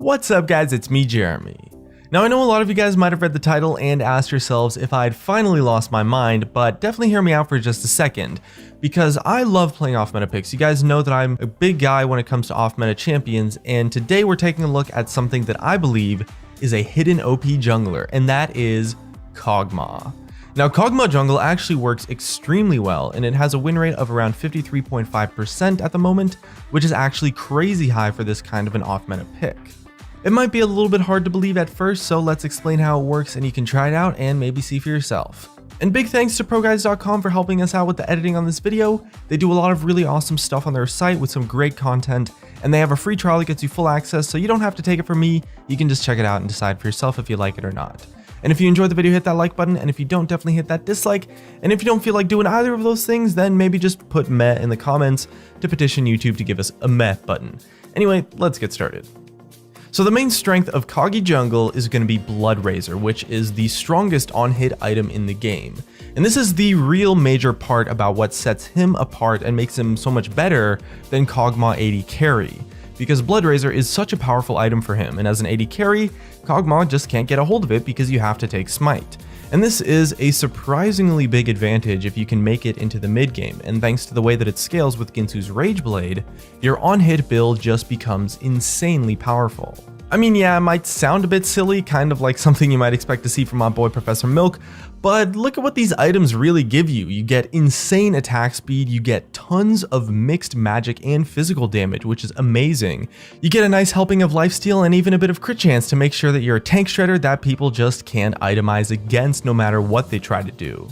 What's up guys, it's me Jeremy. Now I know a lot of you guys might have read the title and asked yourselves if I'd finally lost my mind, but definitely hear me out for just a second, because I love playing off-meta picks. You guys know that I'm a big guy when it comes to off-meta champions, and today we're taking a look at something that I believe is a hidden OP jungler, and that is Kog'Maw. Now Kog'Maw jungle actually works extremely well, and it has a win rate of around 53.5% at the moment, which is actually crazy high for this kind of an off-meta pick. It might be a little bit hard to believe at first, so let's explain how it works and you can try it out and maybe see for yourself. And big thanks to ProGuides.com for helping us out with the editing on this video. They do a lot of really awesome stuff on their site with some great content, and they have a free trial that gets you full access, so you don't have to take it from me. You can just check it out and decide for yourself if you like it or not. And if you enjoyed the video, hit that like button, and if you don't, definitely hit that dislike. And if you don't feel like doing either of those things, then maybe just put meh in the comments to petition YouTube to give us a meh button. Anyway, let's get started. So the main strength of Koggy jungle is going to be Blood Razor, which is the strongest on-hit item in the game. And this is the real major part about what sets him apart and makes him so much better than Kog'Maw AD carry. Because Blood Razor is such a powerful item for him, and as an AD carry, Kog'Maw just can't get a hold of it because you have to take Smite. And this is a surprisingly big advantage if you can make it into the mid game, and thanks to the way that it scales with Ginsu's Rage Blade, your on-hit build just becomes insanely powerful. I mean, yeah, it might sound a bit silly, kind of like something you might expect to see from my boy Professor Milk, but look at what these items really give you. You get insane attack speed, you get tons of mixed magic and physical damage, which is amazing. You get a nice helping of lifesteal and even a bit of crit chance to make sure that you're a tank shredder that people just can't itemize against no matter what they try to do.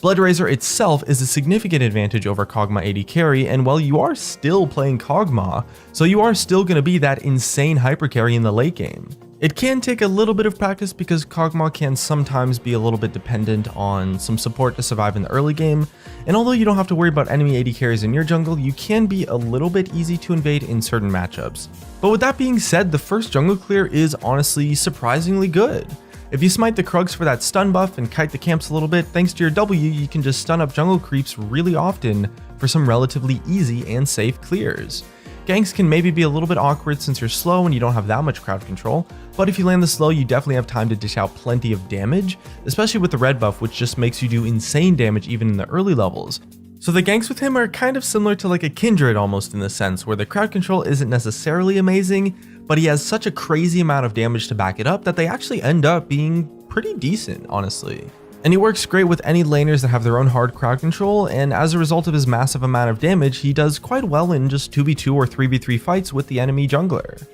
Blood Razor itself is a significant advantage over Kog'Maw AD carry, and while you are still playing Kog'Maw, so you are still going to be that insane hyper carry in the late game. It can take a little bit of practice because Kog'Maw can sometimes be a little bit dependent on some support to survive in the early game, and although you don't have to worry about enemy AD carries in your jungle, you can be a little bit easy to invade in certain matchups. But with that being said, the first jungle clear is honestly surprisingly good. If you smite the Krugs for that stun buff and kite the camps a little bit, thanks to your W, you can just stun up jungle creeps really often for some relatively easy and safe clears. Ganks can maybe be a little bit awkward since you're slow and you don't have that much crowd control, but if you land the slow, you definitely have time to dish out plenty of damage, especially with the red buff, which just makes you do insane damage even in the early levels. So the ganks with him are kind of similar to like a Kindred almost in the sense where the crowd control isn't necessarily amazing, but he has such a crazy amount of damage to back it up that they actually end up being pretty decent, honestly. And he works great with any laners that have their own hard crowd control, and as a result of his massive amount of damage, he does quite well in just 2v2 or 3v3 fights with the enemy jungler.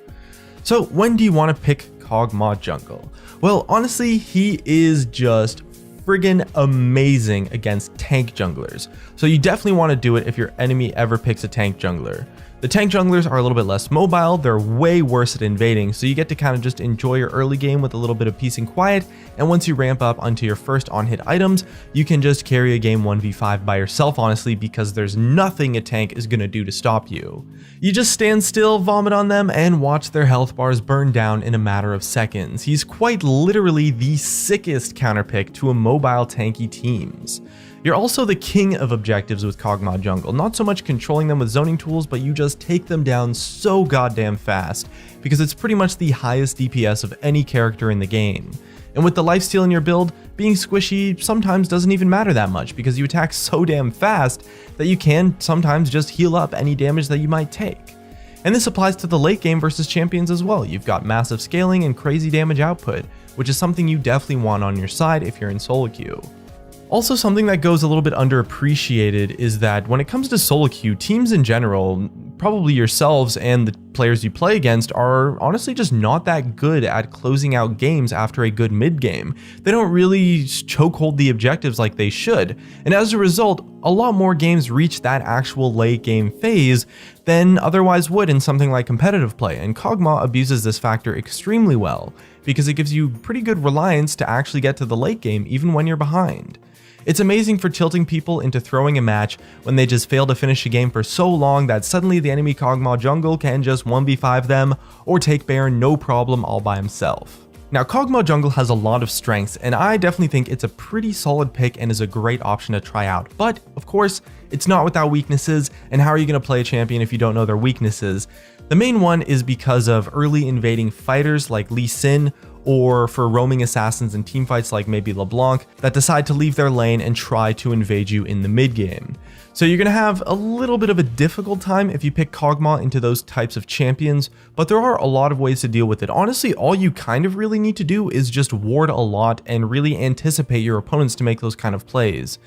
So when do you want to pick Kog'Maw jungle? Well, honestly, he is just friggin' amazing against tank junglers. So you definitely want to do it if your enemy ever picks a tank jungler. The tank junglers are a little bit less mobile, they're way worse at invading, so you get to kind of just enjoy your early game with a little bit of peace and quiet, and once you ramp up onto your first on-hit items, you can just carry a game 1v5 by yourself, honestly, because there's nothing a tank is gonna do to stop you. You just stand still, vomit on them, and watch their health bars burn down in a matter of seconds. He's quite literally the sickest counterpick to a mobile tanky teams. You're also the king of objectives with Kog'Maw jungle, not so much controlling them with zoning tools, but you just take them down so goddamn fast, because it's pretty much the highest DPS of any character in the game. And with the lifesteal in your build, being squishy sometimes doesn't even matter that much, because you attack so damn fast that you can sometimes just heal up any damage that you might take. And this applies to the late game versus champions as well. You've got massive scaling and crazy damage output, which is something you definitely want on your side if you're in solo queue. Also, something that goes a little bit underappreciated is that when it comes to solo queue, teams in general, probably yourselves and the players you play against, are honestly just not that good at closing out games after a good mid game. They don't really chokehold the objectives like they should, and as a result, a lot more games reach that actual late game phase than otherwise would in something like competitive play, and Kog'Maw abuses this factor extremely well, because it gives you pretty good reliance to actually get to the late game even when you're behind. It's amazing for tilting people into throwing a match when they just fail to finish a game for so long that suddenly the enemy Kog'Maw jungle can just 1v5 them or take Baron no problem all by himself. Now, Kog'Maw Jungle has a lot of strengths, and I definitely think it's a pretty solid pick and is a great option to try out. But, of course, it's not without weaknesses, and how are you going to play a champion if you don't know their weaknesses? The main one is because of early invading fighters like Lee Sin, or for roaming assassins in teamfights like maybe LeBlanc that decide to leave their lane and try to invade you in the mid game. So you're going to have a little bit of a difficult time if you pick Kog'Maw into those types of champions, but there are a lot of ways to deal with it. Honestly, all you kind of really need to do is just ward a lot and really anticipate your opponents to make those kind of plays.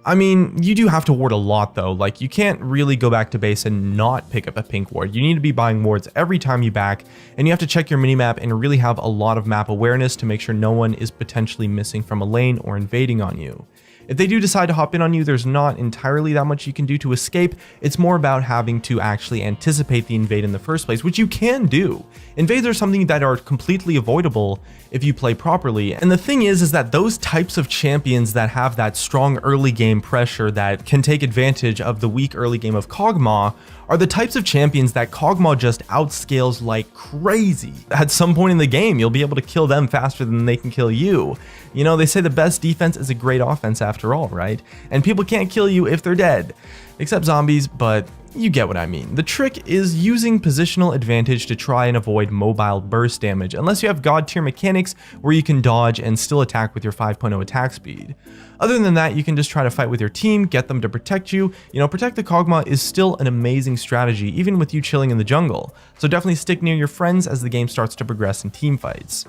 I mean, you do have to ward a lot though, like you can't really go back to base and not pick up a pink ward. You need to be buying wards every time you back, and you have to check your minimap and really have a lot of map awareness to make sure no one is potentially missing from a lane or invading on you. If they do decide to hop in on you, there's not entirely that much you can do to escape. It's more about having to actually anticipate the invade in the first place, which you can do. Invades are something that are completely avoidable if you play properly. And the thing is that those types of champions that have that strong early game pressure that can take advantage of the weak early game of Kog'Maw are the types of champions that Kog'Maw just outscales like crazy. At some point in the game, you'll be able to kill them faster than they can kill you. You know, they say the best defense is a great offense after all, right? And people can't kill you if they're dead. Except zombies, but you get what I mean. The trick is using positional advantage to try and avoid mobile burst damage, unless you have god tier mechanics where you can dodge and still attack with your 5.0 attack speed. Other than that, you can just try to fight with your team, get them to protect you. You know, protect the Kog'Maw is still an amazing strategy, even with you chilling in the jungle. So definitely stick near your friends as the game starts to progress in team fights.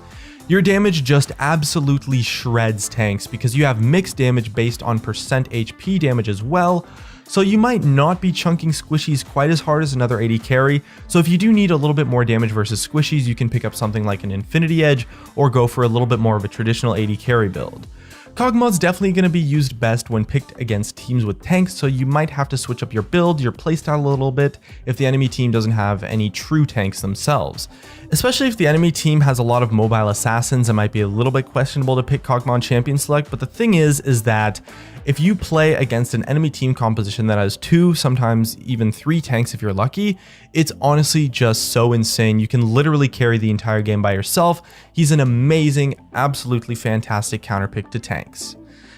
Your damage just absolutely shreds tanks because you have mixed damage based on percent HP damage as well. So you might not be chunking squishies quite as hard as another AD carry, so if you do need a little bit more damage versus squishies, you can pick up something like an Infinity Edge or go for a little bit more of a traditional AD carry build. Kog'Maw's definitely going to be used best when picked against teams with tanks, so you might have to switch up your build, your playstyle a little bit if the enemy team doesn't have any true tanks themselves. Especially if the enemy team has a lot of mobile assassins, it might be a little bit questionable to pick Kog'Maw champion select, but the thing is that if you play against an enemy team composition that has 2, sometimes even 3 tanks if you're lucky, it's honestly just so insane. You can literally carry the entire game by yourself. He's an amazing, absolutely fantastic counter pick to tanks.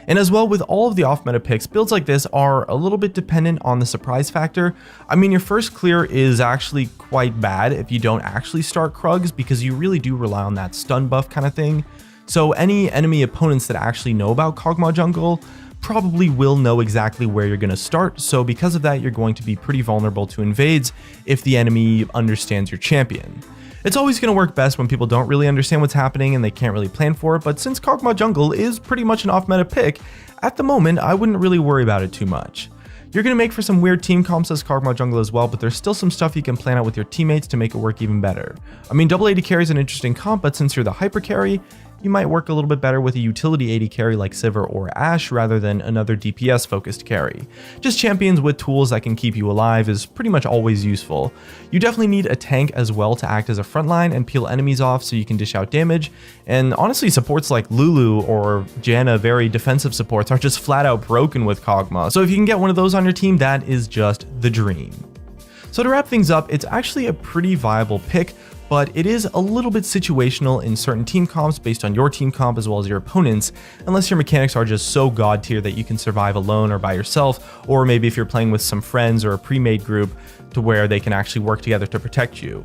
And as well, with all of the off-meta picks, builds like this are a little bit dependent on the surprise factor. I mean, your first clear is actually quite bad if you don't actually start Krugs, because you really do rely on that stun buff kind of thing. So any enemy opponents that actually know about Kog'Maw Jungle probably will know exactly where you're going to start, so because of that, you're going to be pretty vulnerable to invades if the enemy understands your champion. It's always going to work best when people don't really understand what's happening and they can't really plan for it, but since Kog'Maw Jungle is pretty much an off-meta pick, at the moment, I wouldn't really worry about it too much. You're going to make for some weird team comps as Kog'Maw Jungle as well, but there's still some stuff you can plan out with your teammates to make it work even better. I mean, double AD carry is an interesting comp, but since you're the hyper carry, you might work a little bit better with a utility AD carry like Sivir or Ashe rather than another DPS focused carry. Just champions with tools that can keep you alive is pretty much always useful. You definitely need a tank as well to act as a frontline and peel enemies off so you can dish out damage, and honestly supports like Lulu or Janna, very defensive supports, are just flat out broken with Kog'Maw, so if you can get one of those on your team, that is just the dream. So to wrap things up, it's actually a pretty viable pick, but it is a little bit situational in certain team comps based on your team comp as well as your opponents, unless your mechanics are just so god tier that you can survive alone or by yourself, or maybe if you're playing with some friends or a pre-made group to where they can actually work together to protect you.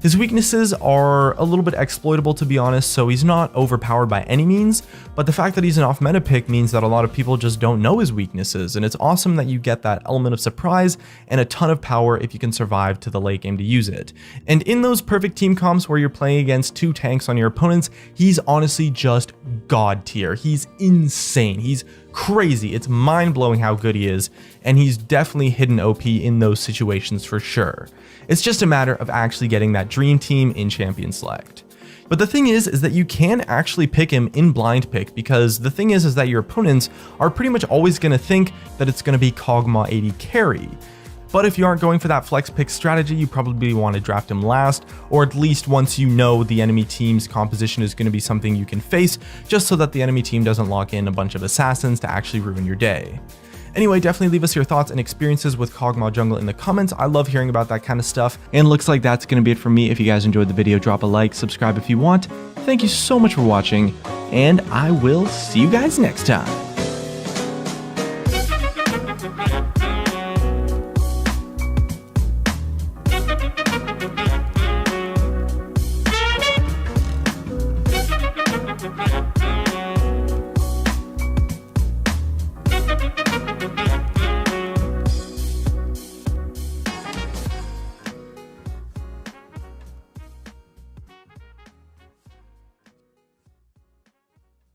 His weaknesses are a little bit exploitable, to be honest, so he's not overpowered by any means, but the fact that he's an off-meta pick means that a lot of people just don't know his weaknesses, and it's awesome that you get that element of surprise and a ton of power if you can survive to the late game to use it. And in those perfect team comps where you're playing against 2 tanks on your opponents, he's honestly just god tier. He's insane. He's crazy. It's mind-blowing how good he is, and he's definitely hidden OP in those situations for sure. It's just a matter of actually getting that dream team in champion select. But the thing is that you can actually pick him in blind pick, because the thing is that your opponents are pretty much always going to think that it's going to be Kog'Maw AD carry. But if you aren't going for that flex pick strategy, you probably want to draft him last, or at least once you know the enemy team's composition is going to be something you can face, just so that the enemy team doesn't lock in a bunch of assassins to actually ruin your day. Anyway, definitely leave us your thoughts and experiences with Kog'Maw Jungle in the comments. I love hearing about that kind of stuff. And looks like that's going to be it for me. If you guys enjoyed the video, drop a like, subscribe if you want. Thank you so much for watching, and I will see you guys next time.